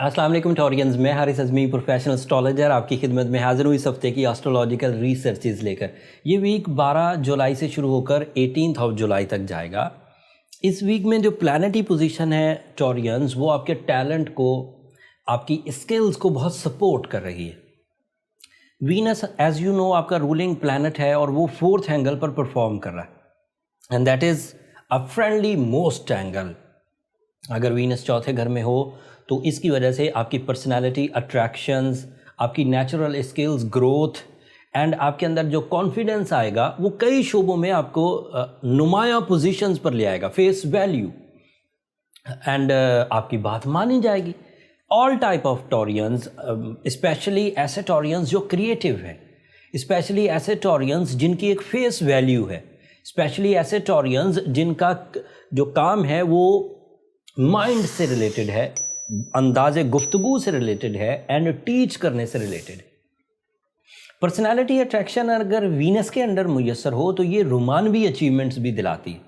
السلام علیکم ٹورینز، میں حارث اعظمی پروفیشنل اسٹرالوجر آپ کی خدمت میں حاضر ہوں اس ہفتے کی اسٹرولوجیکل ریسرچز لے کر۔ یہ ویک 12 جولائی سے شروع ہو کر 18 جولائی تک جائے گا۔ اس ویک میں جو پلانٹی پوزیشن ہے ٹورینز، وہ آپ کے ٹیلنٹ کو، آپ کی اسکلز کو بہت سپورٹ کر رہی ہے۔ وینس ایز یو نو آپ کا رولنگ پلانٹ ہے اور وہ 4th اینگل پر پرفارم کر رہا ہے، and that is a friendly most angle. اگر وینس 4تھے گھر میں ہو تو اس کی وجہ سے آپ کی پرسنالٹی، اٹریکشنز، آپ کی نیچرل اسکلز، گروتھ اینڈ آپ کے اندر جو کانفیڈنس آئے گا وہ کئی شعبوں میں آپ کو نمایاں پوزیشنز پر لے آئے گا، فیس ویلیو، اینڈ آپ کی بات مانی جائے گی۔ آل ٹائپ آف ٹورینز، اسپیشلی ایسے ٹورینز جو کریٹیو ہیں، اسپیشلی ایسے ٹورینز جن کی ایک فیس ویلیو ہے، اسپیشلی ایسے ٹورینز جن کا جو کام ہے وہ مائنڈ سے ریلیٹڈ ہے، انداز گفتگو سے ریلیٹڈ ہے، اینڈ ٹیچ کرنے سے ریلیٹڈ۔ پرسنالٹی اٹریکشن اگر وینس کے انڈر میسر ہو تو یہ رومانوی اچیومنٹس بھی دلاتی ہے۔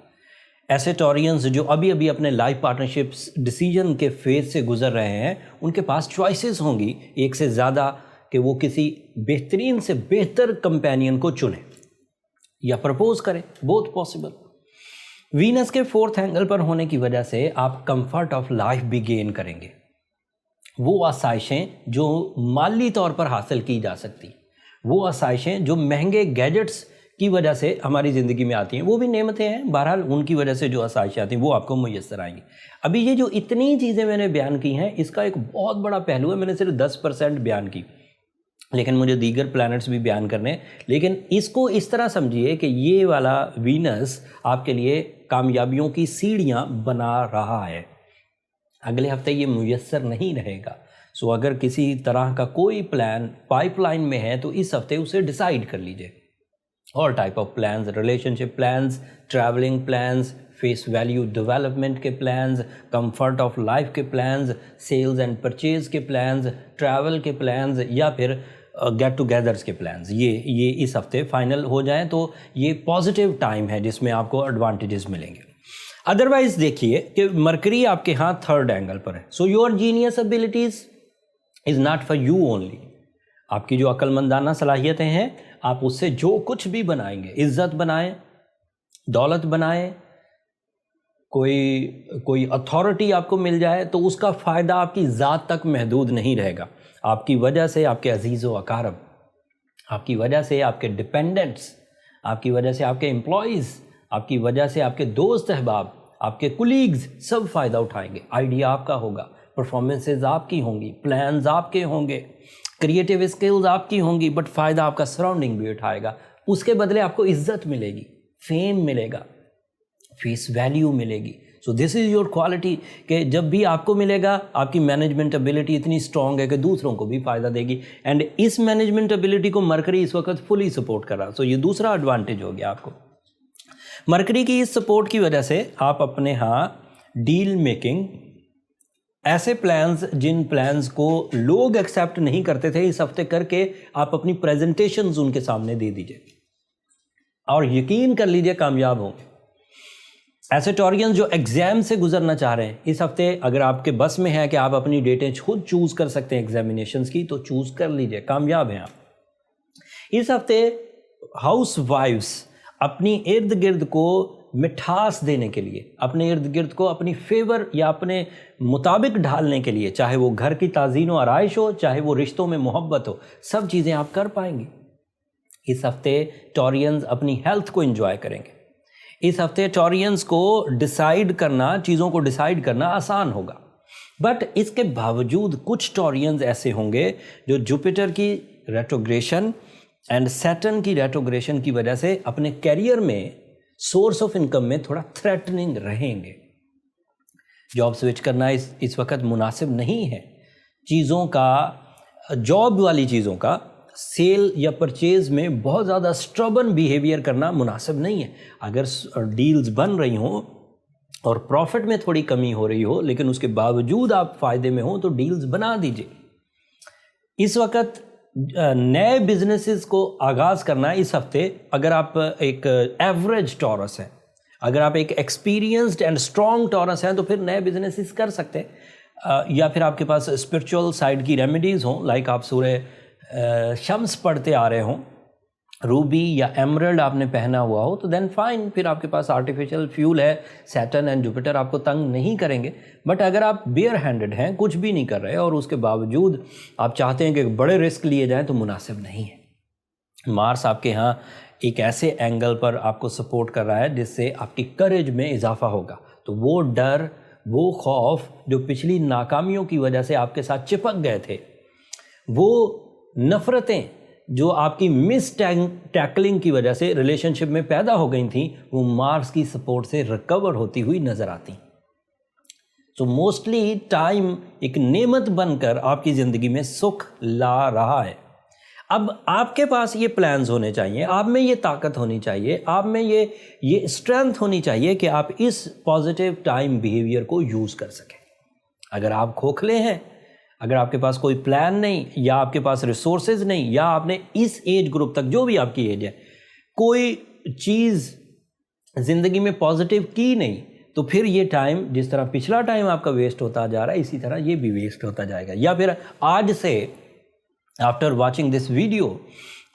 ایسے ٹورینز جو ابھی اپنے لائف پارٹنرشپس ڈیسیجن کے فیز سے گزر رہے ہیں، ان کے پاس چوائسیز ہوں گی ایک سے زیادہ کہ وہ کسی بہترین سے بہتر کمپینین کو چنیں یا پرپوز کریں، بہت پاسبل۔ وینس کے 4تھ اینگل پر ہونے کی وجہ سے آپ کمفرٹ آف لائف بھی گین کریں گے۔ وہ آسائشیں جو مالی طور پر حاصل کی جا سکتی، وہ آسائشیں جو مہنگے گیجٹس کی وجہ سے ہماری زندگی میں آتی ہیں، وہ بھی نعمتیں ہیں، بہرحال ان کی وجہ سے جو آسائشیں آتی ہیں وہ آپ کو میسر آئیں گی۔ ابھی یہ جو اتنی چیزیں میں نے بیان کی ہیں، اس کا ایک بہت بڑا پہلو ہے، میں نے صرف 10% بیان کی، لیکن مجھے دیگر پلانٹس بھی بیان کرنے۔ لیکن اس کو اس طرح سمجھیے کہ یہ والا وینس آپ کے لیے کامیابیوں کی سیڑھیاں بنا رہا ہے۔ اگلے ہفتے یہ میسر نہیں رہے گا، سو اگر کسی طرح کا کوئی پلان پائپ لائن میں ہے تو اس ہفتے اسے ڈیسائیڈ کر لیجئے۔ All type of plans, relationship plans, travelling plans, face value development کے پلانز، کمفرٹ آف لائف کے پلانز، سیلز اینڈ پرچیز کے پلانز، ٹریول کے پلانز، یا پھر گیٹ ٹوگیدرز کے پلانز، یہ اس ہفتے فائنل ہو جائیں تو یہ پازیٹیو ٹائم ہے جس میں آپ کو ایڈوانٹیجز ملیں گے۔ ادروائز دیکھیے کہ مرکری آپ کے ہاں 3rd اینگل پر ہے، so your genius abilities is not for you only. آپ کی جو عقل مندانہ صلاحیتیں ہیں، آپ اس سے جو کچھ بھی بنائیں گے، عزت بنائیں، دولت بنائیں، کوئی اتھارٹی آپ کو مل جائے تو اس کا فائدہ آپ کی ذات تک محدود نہیں رہے گا۔ آپ کی وجہ سے آپ کے عزیز و اقارب، آپ کی وجہ سے آپ کے ڈپینڈنٹس، آپ کی وجہ سے آپ کے امپلائیز، آپ کی وجہ سے آپ کے دوست احباب، آپ کے کولیگز سب فائدہ اٹھائیں گے۔ آئیڈیا آپ کا ہوگا، پرفارمنسز آپ کی ہوں گی، پلانز آپ کے ہوں گے، کریٹیو اسکلز آپ کی ہوں گی، بٹ فائدہ آپ کا سراؤنڈنگ بھی اٹھائے گا۔ اس کے بدلے آپ کو عزت ملے گی، فیم ملے گا، فیس ویلیو ملے گی۔ سو دس از یور کوالٹی کہ جب بھی آپ کو ملے گا، آپ کی مینجمنٹ ابیلٹی اتنی اسٹرانگ ہے کہ دوسروں کو بھی فائدہ دے گی، اینڈ اس مینجمنٹ ابیلٹی کو مرکری اس وقت فلی سپورٹ کر رہا ہے۔ سو یہ دوسرا ایڈوانٹیج ہو گیا آپ کو۔ مرکری کی اس سپورٹ کی وجہ سے آپ اپنے ہاں ڈیل میکنگ، ایسے پلانز جن پلانز کو لوگ ایکسیپٹ نہیں کرتے تھے، اس ہفتے کر کے آپ اپنی پریزنٹیشنز ان کے سامنے دے دیجئے اور یقین کر لیجئے کامیاب ہوں گے۔ ایسے ٹورینز جو ایگزام سے گزرنا چاہ رہے ہیں، اس ہفتے اگر آپ کے بس میں ہے کہ آپ اپنی ڈیٹیں خود چوز کر سکتے ہیں ایگزامینیشنز کی، تو چوز کر لیجئے، کامیاب ہیں آپ۔ اس ہفتے ہاؤس وائفز اپنی ارد گرد کو مٹھاس دینے کے لیے، اپنے ارد گرد کو اپنی فیور یا اپنے مطابق ڈھالنے کے لیے، چاہے وہ گھر کی تزئین و آرائش ہو، چاہے وہ رشتوں میں محبت ہو، سب چیزیں آپ کر پائیں گے۔ اس ہفتے ٹورینز اپنی ہیلتھ کو انجوائے کریں گے۔ اس ہفتے ٹورینز کو چیزوں کو ڈیسائیڈ کرنا آسان ہوگا، بٹ اس کے باوجود کچھ ٹورینز ایسے ہوں گے جو جوپیٹر کی ریٹروگریشن اینڈ سیٹرن کی ریٹروگریشن کی وجہ سے اپنے کیریئر میں سورس آف انکم میں تھوڑا تھریٹننگ رہیں گے۔ جاب سوئچ کرنا اس وقت مناسب نہیں ہے۔ چیزوں کا، جاب والی چیزوں کا سیل یا پرچیز میں بہت زیادہ اسٹربن بیہیویئر کرنا مناسب نہیں ہے۔ اگر ڈیلز بن رہی ہوں اور پروفٹ میں تھوڑی کمی ہو رہی ہو، لیکن اس کے باوجود آپ فائدے میں ہوں، تو ڈیلز بنا دیجئے۔ اس وقت نئے بزنسز کو آغاز کرنا اس ہفتے، اگر آپ ایک ایوریج ٹورس ہیں، اگر آپ ایک ایکسپیرینسڈ اینڈ اسٹرانگ ٹورس ہیں، تو پھر نئے بزنسز کر سکتے ہیں۔ یا پھر آپ کے پاس اسپرچول سائڈ کی ریمیڈیز ہوں، لائک آپ سورہ شمس پڑھتے آ رہے ہوں، روبی یا ایمرلڈ آپ نے پہنا ہوا ہو، تو دین فائن، پھر آپ کے پاس آرٹیفیشل فیول ہے، سیٹرن اینڈ جوپیٹر آپ کو تنگ نہیں کریں گے. بٹ اگر آپ بیئر ہینڈڈ ہیں، کچھ بھی نہیں کر رہے اور اس کے باوجود آپ چاہتے ہیں کہ بڑے رسک لیے جائیں، تو مناسب نہیں ہے. مارس آپ کے ہاں ایک ایسے اینگل پر آپ کو سپورٹ کر رہا ہے جس سے آپ کی کریج میں اضافہ ہوگا. تو وہ ڈر، وہ خوف جو پچھلی ناکامیوں کی وجہ سے آپ کے ساتھ چپک گئے تھے، وہ نفرتیں جو آپ کی مس ٹیکلنگ کی وجہ سے ریلیشن شپ میں پیدا ہو گئی تھیں، وہ مارس کی سپورٹ سے ریکور ہوتی ہوئی نظر آتی. سو موسٹلی ٹائم ایک نعمت بن کر آپ کی زندگی میں سکھ لا رہا ہے. اب آپ کے پاس یہ پلانز ہونے چاہیے، آپ میں یہ طاقت ہونی چاہیے، آپ میں یہ اسٹرینتھ ہونی چاہیے کہ آپ اس پازیٹیو ٹائم بیہیویئر کو یوز کر سکیں. اگر آپ کھوکھلے ہیں، اگر آپ کے پاس کوئی پلان نہیں، یا آپ کے پاس ریسورسز نہیں، یا آپ نے اس ایج گروپ تک، جو بھی آپ کی ایج ہے، کوئی چیز زندگی میں پازیٹیو کی نہیں، تو پھر یہ ٹائم، جس طرح پچھلا ٹائم آپ کا ویسٹ ہوتا جا رہا ہے، اسی طرح یہ بھی ویسٹ ہوتا جائے گا. یا پھر آج سے آفٹر واچنگ دس ویڈیو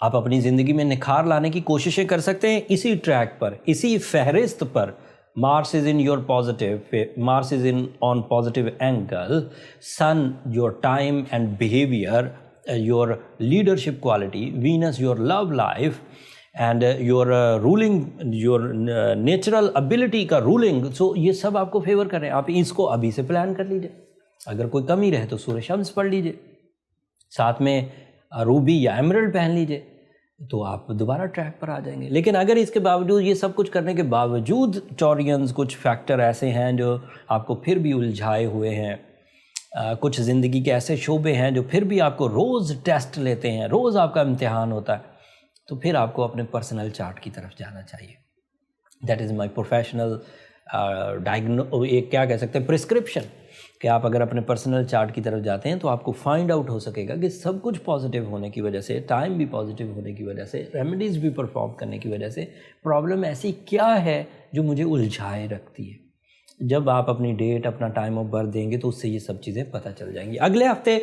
آپ اپنی زندگی میں نکھار لانے کی کوششیں کر سکتے ہیں اسی ٹریک پر، اسی فہرست پر. Mars is in your positive, Mars is on positive angle, Sun your time and behavior, your leadership quality, Venus your love life, and your ruling, your natural ability کا ruling. So یہ سب آپ کو fever کر رہے ہیں. آپ اس کو ابھی سے پلان کر لیجئے. اگر کوئی کمی رہے تو سورہ شمس پڑھ لیجئے، ساتھ میں روبی یا ایمرلڈ پہن لیجئے، تو آپ دوبارہ ٹریک پر آ جائیں گے. لیکن اگر اس کے باوجود، یہ سب کچھ کرنے کے باوجود، ٹورینز کچھ فیکٹر ایسے ہیں جو آپ کو پھر بھی الجھائے ہوئے ہیں، کچھ زندگی کے ایسے شعبے ہیں جو پھر بھی آپ کو روز ٹیسٹ لیتے ہیں، روز آپ کا امتحان ہوتا ہے، تو پھر آپ کو اپنے پرسنل چارٹ کی طرف جانا چاہیے. دیٹ از مائی پروفیشنل ایک کیا کہہ سکتے ہیں، پرسکرپشن، کہ آپ اگر اپنے پرسنل چارٹ کی طرف جاتے ہیں تو آپ کو فائنڈ آؤٹ ہو سکے گا کہ سب کچھ پازیٹیو ہونے کی وجہ سے، ٹائم بھی پازیٹیو ہونے کی وجہ سے، ریمیڈیز بھی پرفارم کرنے کی وجہ سے، پرابلم ایسی کیا ہے جو مجھے الجھائے رکھتی ہے. جب آپ اپنی ڈیٹ، اپنا ٹائم آف برتھ دیں گے تو اس سے یہ سب چیزیں پتہ چل جائیں گی. اگلے ہفتے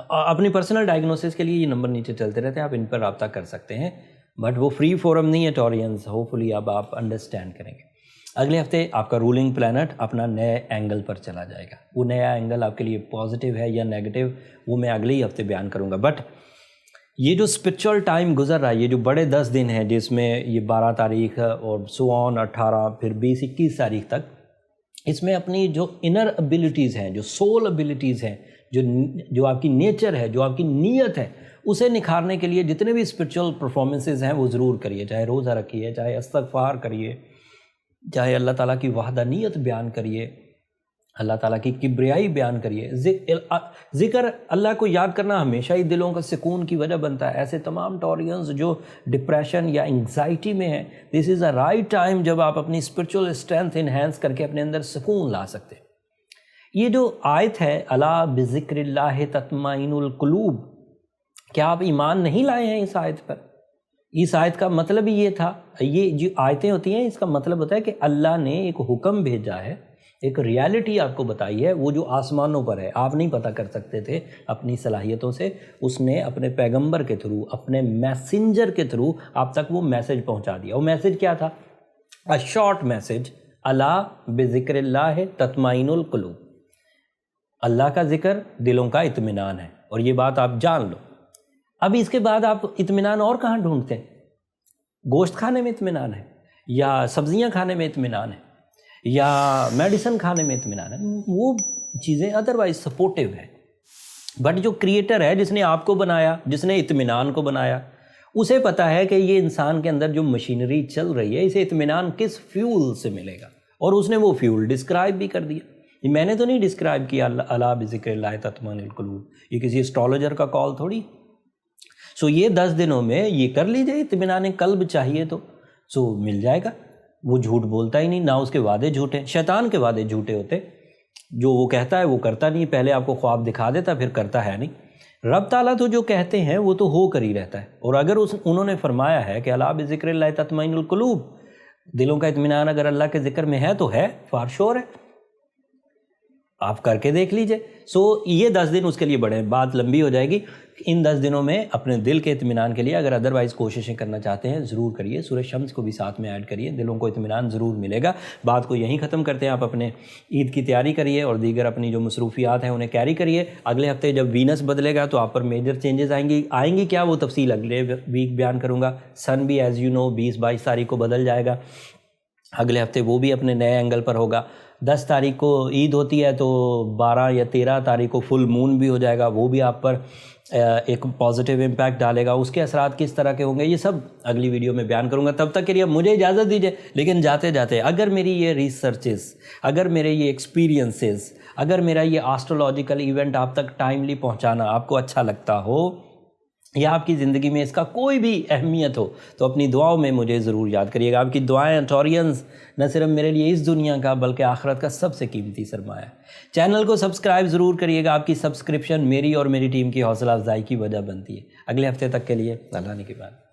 اپنی پرسنل ڈائگنوسس کے لیے یہ نمبر نیچے چلتے رہتے ہیں، آپ ان پر رابطہ کر سکتے ہیں، بٹ وہ فری فورم نہیں ہے ٹورینز. ہوپفلی اب آپ انڈرسٹینڈ کریں گے. اگلے ہفتے آپ کا رولنگ پلانٹ اپنا نئے اینگل پر چلا جائے گا. وہ نیا اینگل آپ کے لیے پازیٹیو ہے یا نیگیٹو، وہ میں اگلے ہی ہفتے بیان کروں گا. بٹ یہ جو اسپرچول ٹائم گزر رہا ہے، یہ جو بڑے 10 دن ہیں، جس میں یہ 12 تاریخ اور 18 پھر 20 21 تاریخ تک، اس میں اپنی جو انر ابیلٹیز ہیں، جو سول ابیلٹیز ہیں، جو آپ کی نیچر ہے، جو آپ کی نیت ہے، اسے نکھارنے کے لیے جتنے بھی اسپرچول پرفارمنسز ہیں وہ ضرور کریے. چاہے روزہ رکھیے، چاہے استغفار کریے، چاہے اللہ تعالیٰ کی وحدانیت بیان کریے، اللہ تعالیٰ کی کبریائی بیان کریے. ذکر اللہ کو یاد کرنا ہمیشہ ہی دلوں کا سکون کی وجہ بنتا ہے. ایسے تمام ٹورینز جو ڈپریشن یا انگزائٹی میں ہیں، دس از اے رائٹ ٹائم جب آپ اپنی اسپرچول اسٹرینتھ انہینس کر کے اپنے اندر سکون لا سکتے ہیں. یہ جو آیت ہے، الا بذکر اللہ تطمئن القلوب، کیا آپ ایمان نہیں لائے ہیں اس آیت پر؟ اس آیت کا مطلب ہی یہ تھا. یہ جو آیتیں ہوتی ہیں، اس کا مطلب ہوتا ہے کہ اللہ نے ایک حکم بھیجا ہے، ایک ریالٹی آپ کو بتائی ہے، وہ جو آسمانوں پر ہے، آپ نہیں پتہ کر سکتے تھے اپنی صلاحیتوں سے. اس نے اپنے پیغمبر کے تھرو، اپنے میسنجر کے تھرو آپ تک وہ میسج پہنچا دیا. وہ میسج کیا تھا؟ اے شارٹ میسج، الا بذکر اللہ تطمئن القلوب. اللہ کا ذکر دلوں کا اطمینان ہے، اور یہ بات آپ جان لو. اب اس کے بعد آپ اطمینان اور کہاں ڈھونڈتے ہیں؟ گوشت کھانے میں اطمینان ہے، یا سبزیاں کھانے میں اطمینان ہے، یا میڈیسن کھانے میں اطمینان ہے. وہ چیزیں ادروائز سپورٹیو ہیں. بٹ جو کریٹر ہے، جس نے آپ کو بنایا، جس نے اطمینان کو بنایا، اسے پتہ ہے کہ یہ انسان کے اندر جو مشینری چل رہی ہے، اسے اطمینان کس فیول سے ملے گا، اور اس نے وہ فیول ڈسکرائب بھی کر دیا. یہ میں نے تو نہیں ڈسکرائب کیا، الا بذکر اللہ تطمئن القلوب، یہ کسی اسٹرالوجر کا کال تھوڑی. سو یہ 10 دنوں میں یہ کر لیجئے. اطمینان قلب چاہیے تو سو مل جائے گا. وہ جھوٹ بولتا ہی نہیں، نہ اس کے وعدے جھوٹے. شیطان کے وعدے جھوٹے ہوتے، جو وہ کہتا ہے وہ کرتا نہیں. پہلے آپ کو خواب دکھا دیتا، پھر کرتا ہے نہیں. رب تعالیٰ تو جو کہتے ہیں وہ تو ہو کر ہی رہتا ہے. اور اگر انہوں نے فرمایا ہے کہ الا بذکر اللہ تطمئن القلوب، دلوں کا اطمینان اگر اللہ کے ذکر میں ہے تو ہے، فار شور ہے. آپ کر کے دیکھ لیجئے. یہ 10 دن اس کے لیے بڑے ہیں, بات لمبی ہو جائے گی. ان 10 دنوں میں اپنے دل کے اطمینان کے لیے اگر ادروائز کوششیں کرنا چاہتے ہیں ضرور کریے. سورہ شمس کو بھی ساتھ میں ایڈ کریے, دلوں کو اطمینان ضرور ملے گا. بات کو یہیں ختم کرتے ہیں. آپ اپنے عید کی تیاری کریے اور دیگر اپنی جو مصروفیات ہیں انہیں کیری کریے. اگلے ہفتے جب وینس بدلے گا تو آپ پر میجر چینجز آئیں گی کیا, وہ تفصیل اگلے ویک بیان کروں گا. سن بھی ایز یو نو 20-22 تاریخ کو بدل جائے گا. اگلے ہفتے وہ بھی اپنے نئے اینگل پر ہوگا. 10 تاریخ کو عید ہوتی ہے تو 12 یا 13 تاریخ کو فل مون بھی ہو جائے گا, وہ بھی آپ پر ایک پازیٹیو امپیکٹ ڈالے گا. اس کے اثرات کس طرح کے ہوں گے یہ سب اگلی ویڈیو میں بیان کروں گا. تب تک کے لیے مجھے اجازت دیجیے. لیکن جاتے جاتے اگر میری یہ ریسرچز, اگر میرے یہ ایکسپیرینسز, اگر میرا یہ آسٹرولوجیکل ایونٹ آپ تک ٹائملی پہنچانا آپ کو اچھا لگتا ہو یا آپ کی زندگی میں اس کا کوئی بھی اہمیت ہو تو اپنی دعاؤں میں مجھے ضرور یاد کریے گا. آپ کی دعائیں انٹورینز نہ صرف میرے لیے اس دنیا کا بلکہ آخرت کا سب سے قیمتی سرمایہ ہے. چینل کو سبسکرائب ضرور کریے گا. آپ کی سبسکرپشن میری اور میری ٹیم کی حوصلہ افزائی کی وجہ بنتی ہے. اگلے ہفتے تک کے لیے اللہ نے کی بات.